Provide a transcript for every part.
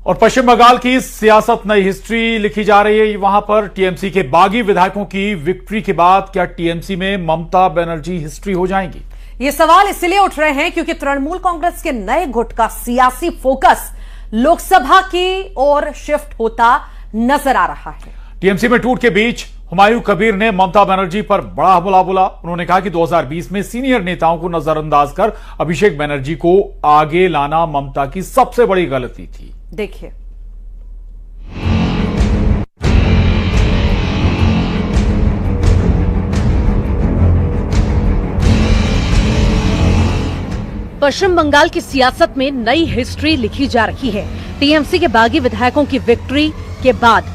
और पश्चिम बंगाल की सियासत नई हिस्ट्री लिखी जा रही है। वहां पर टीएमसी के बागी विधायकों की विक्ट्री के बाद क्या टीएमसी में ममता बनर्जी हिस्ट्री हो जाएंगी? ये सवाल इसलिए उठ रहे हैं क्योंकि तृणमूल कांग्रेस के नए गुट का सियासी फोकस लोकसभा की ओर शिफ्ट होता नजर आ रहा है। टीएमसी में टूट के बीच हुमायूं कबीर ने ममता बनर्जी पर बड़ा हमला बोला। उन्होंने कहा कि 2020 में सीनियर नेताओं को नजरअंदाज कर अभिषेक बनर्जी को आगे लाना ममता की सबसे बड़ी गलती थी। देखिए, पश्चिम बंगाल की सियासत में नई हिस्ट्री लिखी जा रही है। टीएमसी के बागी विधायकों की विक्ट्री के बाद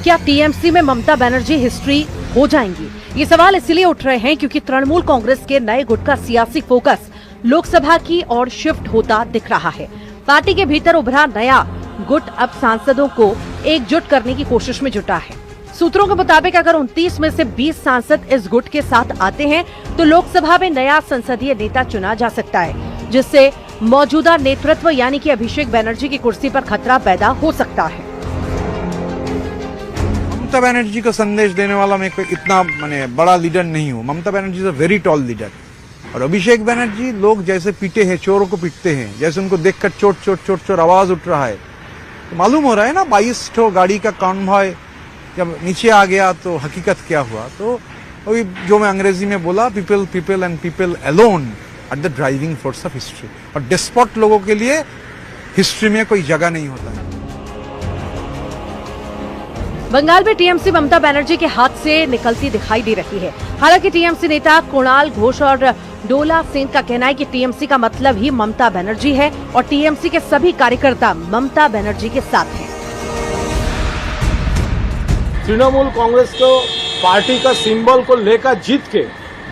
क्या टीएमसी में ममता बनर्जी हिस्ट्री हो जाएंगी? ये सवाल इसलिए उठ रहे हैं क्योंकि तृणमूल कांग्रेस के नए गुट का सियासी फोकस लोकसभा की ओर शिफ्ट होता दिख रहा है। पार्टी के भीतर उभरा नया गुट अब सांसदों को एकजुट करने की कोशिश में जुटा है। सूत्रों के मुताबिक अगर 29 में से 20 सांसद इस गुट के साथ आते हैं तो लोकसभा में नया संसदीय नेता चुना जा सकता है, जिससे मौजूदा नेतृत्व यानी कि अभिषेक बनर्जी की कुर्सी पर खतरा पैदा हो सकता है। ममता बनर्जी को संदेश देने वाला मैं कोई इतना बड़ा लीडर नहीं हूँ। Mamata Banerjee is a very tall leader. और अभिषेक बनर्जी लोग जैसे पीटे हैं, चोरों को पीटते हैं, जैसे उनको देखकर चोट चोट चोट चोट आवाज उठ रहा है, तो मालूम हो रहा है ना 22 ठो गाड़ी का कॉन्वॉय जब नीचे आ गया तो हकीकत क्या हुआ। तो अभी जो मैं अंग्रेजी में बोला, people people and people alone at the driving force of history. और डेस्पॉट लोगों के लिए हिस्ट्री में कोई जगह नहीं होता है। बंगाल में टीएमसी ममता बनर्जी के हाथ से निकलती दिखाई दे रही है। हालांकि टीएमसी नेता कुणाल घोष और डोला सेन का कहना है कि टीएमसी का मतलब ही ममता बनर्जी है और टीएमसी के सभी कार्यकर्ता ममता बनर्जी के साथ हैं। तृणमूल कांग्रेस को पार्टी का सिंबल को लेकर जीत के,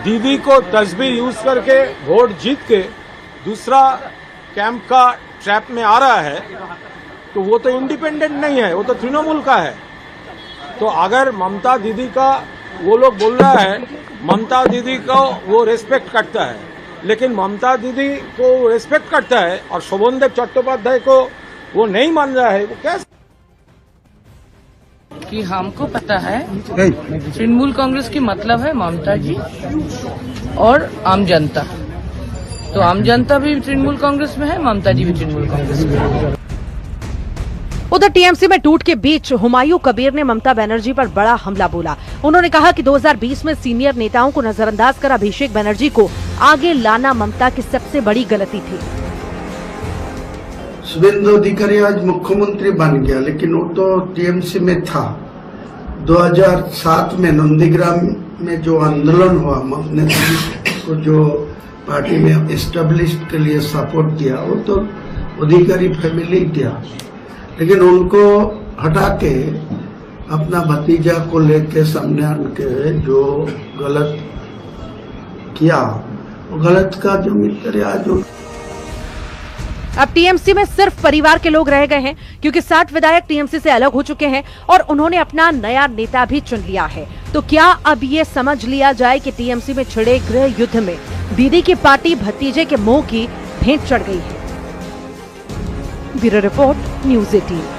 दीदी को तस्वीर यूज करके वोट जीत के दूसरा कैंप का ट्रैप में आ रहा है, तो वो तो इंडिपेंडेंट नहीं है, वो तो तृणमूल का है। तो अगर ममता दीदी का वो लोग बोल रहा है, ममता दीदी को वो रेस्पेक्ट करता है, लेकिन ममता दीदी को रेस्पेक्ट करता है और शोभनदेव चट्टोपाध्याय को वो नहीं मान रहा है, वो कैसे? कि हमको पता है तृणमूल कांग्रेस की मतलब है ममता जी और आम जनता। तो आम जनता भी तृणमूल कांग्रेस में है, ममता जी भी तृणमूल कांग्रेस में है। उधर टीएमसी में टूट के बीच हुमायूं कबीर ने ममता बनर्जी पर बड़ा हमला बोला। उन्होंने कहा कि 2020 में सीनियर नेताओं को नजरअंदाज कर अभिषेक बनर्जी को आगे लाना ममता की सबसे बड़ी गलती थी। शुभेंदु अधिकारी आज मुख्यमंत्री बन गया, लेकिन वो तो टीएमसी में था। 2007 में नंदीग्राम में जो आंदोलन हुआ, को जो पार्टी में एस्टेब्लिश के लिए सपोर्ट किया, वो तो अधिकारी फैमिली किया, लेकिन उनको हटा के अपना भतीजा को लेके सामने आके जो गलत किया, वो गलत का जो मित्र आज अब टीएमसी में सिर्फ परिवार के लोग रह गए हैं क्योंकि 60 विधायक टीएमसी से अलग हो चुके हैं और उन्होंने अपना नया नेता भी चुन लिया है। तो क्या अब ये समझ लिया जाए कि टीएमसी में छिड़े गृह युद्ध में दीदी की पार्टी भतीजे के मुंह की भेंट चढ़ गई है? Bureau report, news 18।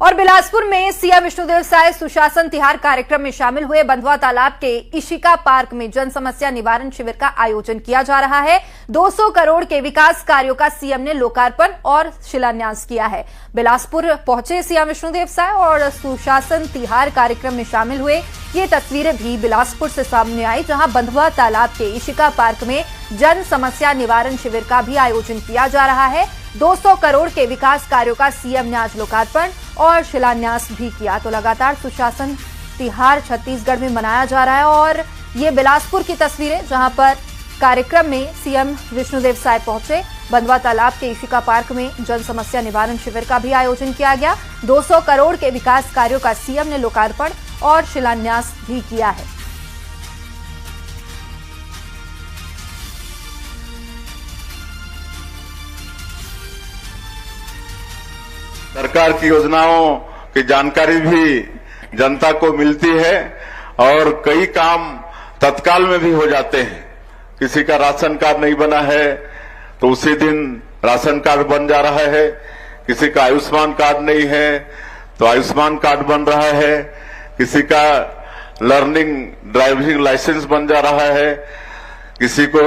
और बिलासपुर में सीएम विष्णुदेव साय सुशासन तिहार कार्यक्रम में शामिल हुए। बंधवा तालाब के इशिका पार्क में जन समस्या निवारण शिविर का आयोजन किया जा रहा है। 200 करोड़ के विकास कार्यों का सीएम ने लोकार्पण और शिलान्यास किया है। बिलासपुर पहुंचे सीएम विष्णुदेव साय और सुशासन तिहार कार्यक्रम में शामिल हुए। ये तस्वीरें भी बिलासपुर से सामने आई, जहां बंधवा तालाब के इशिका पार्क में जन समस्या निवारण शिविर का भी आयोजन किया जा रहा है। 200 करोड़ के विकास कार्यों का सीएम ने आज लोकार्पण और शिलान्यास भी किया। तो लगातार सुशासन तिहार छत्तीसगढ़ में मनाया जा रहा है और ये बिलासपुर की तस्वीरें, जहां पर कार्यक्रम में सीएम विष्णुदेव साय पहुंचे। बंधवा तालाब के इशिका पार्क में जन समस्या निवारण शिविर का भी आयोजन किया गया। 200 करोड़ के विकास कार्यों का सीएम ने लोकार्पण और शिलान्यास भी किया है। सरकार की योजनाओं की जानकारी भी जनता को मिलती है और कई काम तत्काल में भी हो जाते हैं। किसी का राशन कार्ड नहीं बना है, तो उसी दिन राशन कार्ड बन जा रहा है। किसी का आयुष्मान कार्ड नहीं है तो आयुष्मान कार्ड बन रहा है। किसी का लर्निंग ड्राइविंग लाइसेंस बन जा रहा है। किसी को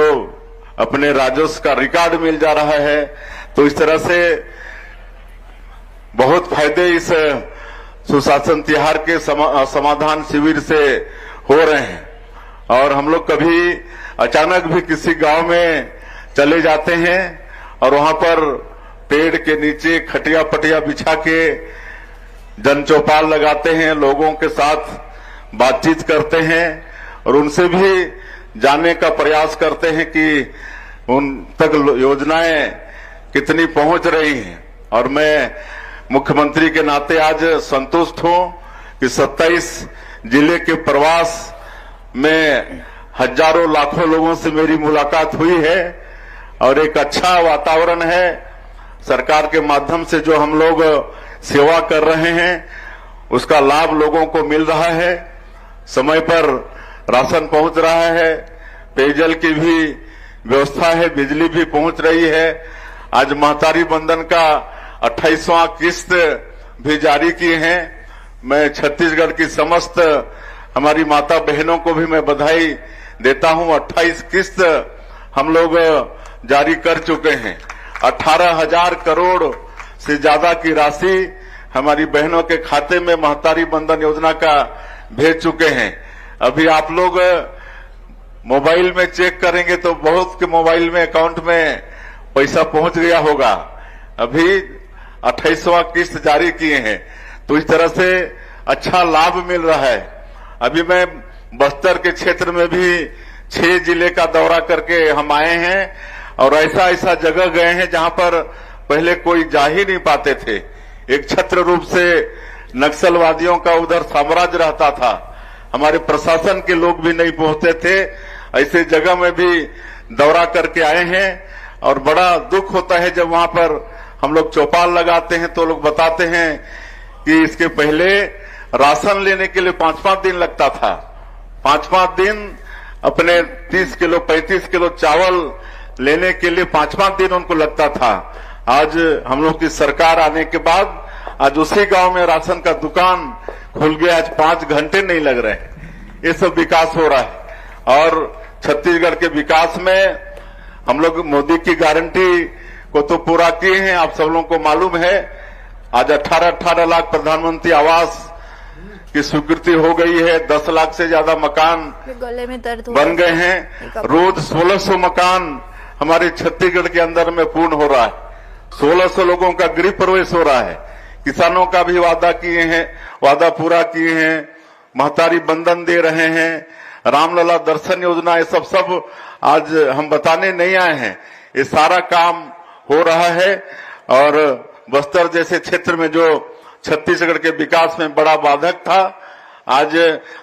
अपने राजस्व का रिकॉर्ड मिल जा रहा है। तो इस तरह से बहुत फायदे इस सुशासन तिहार के समाधान शिविर से हो रहे हैं। और हम लोग कभी अचानक भी किसी गांव में चले जाते हैं और वहां पर पेड़ के नीचे खटिया पटिया बिछा के जन चौपाल लगाते हैं, लोगों के साथ बातचीत करते हैं और उनसे भी जानने का प्रयास करते हैं कि उन तक योजनाएं कितनी पहुंच रही हैं। और मैं मुख्यमंत्री के नाते आज संतुष्ट हूं कि 27 जिले के प्रवास में हजारों लाखों लोगों से मेरी मुलाकात हुई है और एक अच्छा वातावरण है। सरकार के माध्यम से जो हम लोग सेवा कर रहे हैं उसका लाभ लोगों को मिल रहा है। समय पर राशन पहुंच रहा है, पेयजल की भी व्यवस्था है, बिजली भी पहुंच रही है। आज महतारी बंधन का 28वां किस्त भी जारी किए हैं। मैं छत्तीसगढ़ की समस्त हमारी माता बहनों को भी मैं बधाई देता हूं। 28 किस्त हम लोग जारी कर चुके हैं। 18,000 करोड़ से ज्यादा की राशि हमारी बहनों के खाते में महतारी बंधन योजना का भेज चुके हैं। अभी आप लोग मोबाइल में चेक करेंगे तो बहुत के मोबाइल में अकाउंट में पैसा पहुंच गया होगा। अभी 28वां किस्त जारी किए हैं तो इस तरह से अच्छा लाभ मिल रहा है। अभी मैं बस्तर के क्षेत्र में भी 6 जिले का दौरा करके हम आए हैं और ऐसा ऐसा जगह गए हैं जहां पर पहले कोई जा ही नहीं पाते थे। एक छत्र रूप से नक्सलवादियों का उधर साम्राज्य रहता था, हमारे प्रशासन के लोग भी नहीं पहुंचते थे। ऐसे जगह में भी दौरा करके आए हैं और बड़ा दुख होता है जब वहां पर हम लोग चौपाल लगाते हैं तो लोग बताते हैं कि इसके पहले राशन लेने के लिए 5-5 दिन लगता था। 5-5 दिन अपने 30 किलो 35 किलो चावल लेने के लिए 5-5 दिन उनको लगता था। आज हम लोग की सरकार आने के बाद आज उसी गांव में राशन का दुकान खुल गया। आज 5 घंटे नहीं लग रहे। ये सब विकास हो रहा है और छत्तीसगढ़ के विकास में हम लोग मोदी की गारंटी को तो पूरा किए हैं। आप सब लोगों को मालूम है आज 18 लाख प्रधानमंत्री आवास की स्वीकृति हो गई है। 10 लाख से ज्यादा मकान गले में दर्द बन गए हैं। रोज 1600 मकान हमारे छत्तीसगढ़ के अंदर में पूर्ण हो रहा है। 1600 लोगों का गृह प्रवेश हो रहा है। किसानों का भी वादा पूरा किए हैं। महतारी बंधन दे रहे हैं। रामलला दर्शन योजना, ये सब आज हम बताने नहीं आए हैं। ये सारा काम हो रहा है और बस्तर जैसे क्षेत्र में जो छत्तीसगढ़ के विकास में बड़ा बाधक था, आज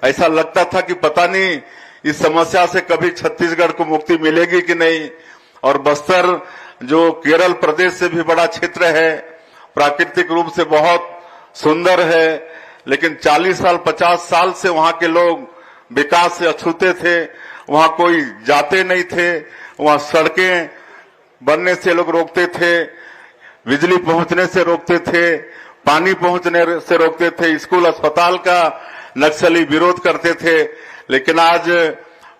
ऐसा लगता था कि पता नहीं इस समस्या से कभी छत्तीसगढ़ को मुक्ति मिलेगी कि नहीं। और बस्तर जो केरल प्रदेश से भी बड़ा क्षेत्र है, प्राकृतिक रूप से बहुत सुंदर है, लेकिन 40 साल 50 साल से वहां के लोग विकास से अछूते थे। वहां कोई जाते नहीं थे, वहां सड़कें बनने से लोग रोकते थे, बिजली पहुंचने से रोकते थे, पानी पहुंचने से रोकते थे, स्कूल अस्पताल का नक्सली विरोध करते थे। लेकिन आज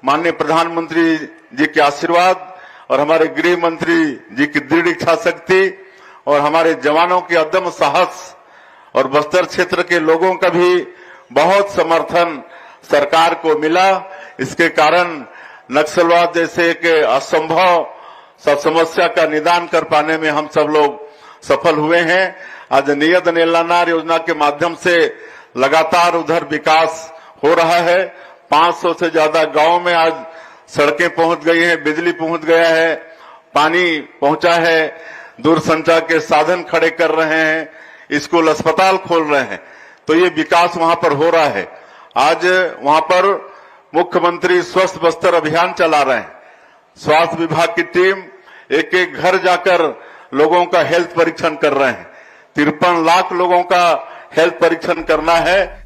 माननीय प्रधानमंत्री जी के आशीर्वाद और हमारे गृह मंत्री जी की दृढ़ इच्छा शक्ति और हमारे जवानों के अदम्य साहस और बस्तर क्षेत्र के लोगों का भी बहुत समर्थन सरकार को मिला। इसके कारण नक्सलवाद जैसे एक असंभव समस्या का निदान कर पाने में हम सब लोग सफल हुए हैं। आज नियत नेलानार योजना के माध्यम से लगातार उधर विकास हो रहा है। 500 से ज्यादा गांव में आज सड़कें पहुंच गई हैं, बिजली पहुंच गया है, पानी पहुंचा है, दूरसंचार के साधन खड़े कर रहे हैं, स्कूल अस्पताल खोल रहे हैं। तो ये विकास वहां पर हो रहा है। आज वहां पर मुख्यमंत्री स्वस्थ बस्तर अभियान चला रहे हैं। स्वास्थ्य विभाग की टीम एक एक घर जाकर लोगों का हेल्थ परीक्षण कर रहे हैं। 53 लाख लोगों का हेल्थ परीक्षण करना है।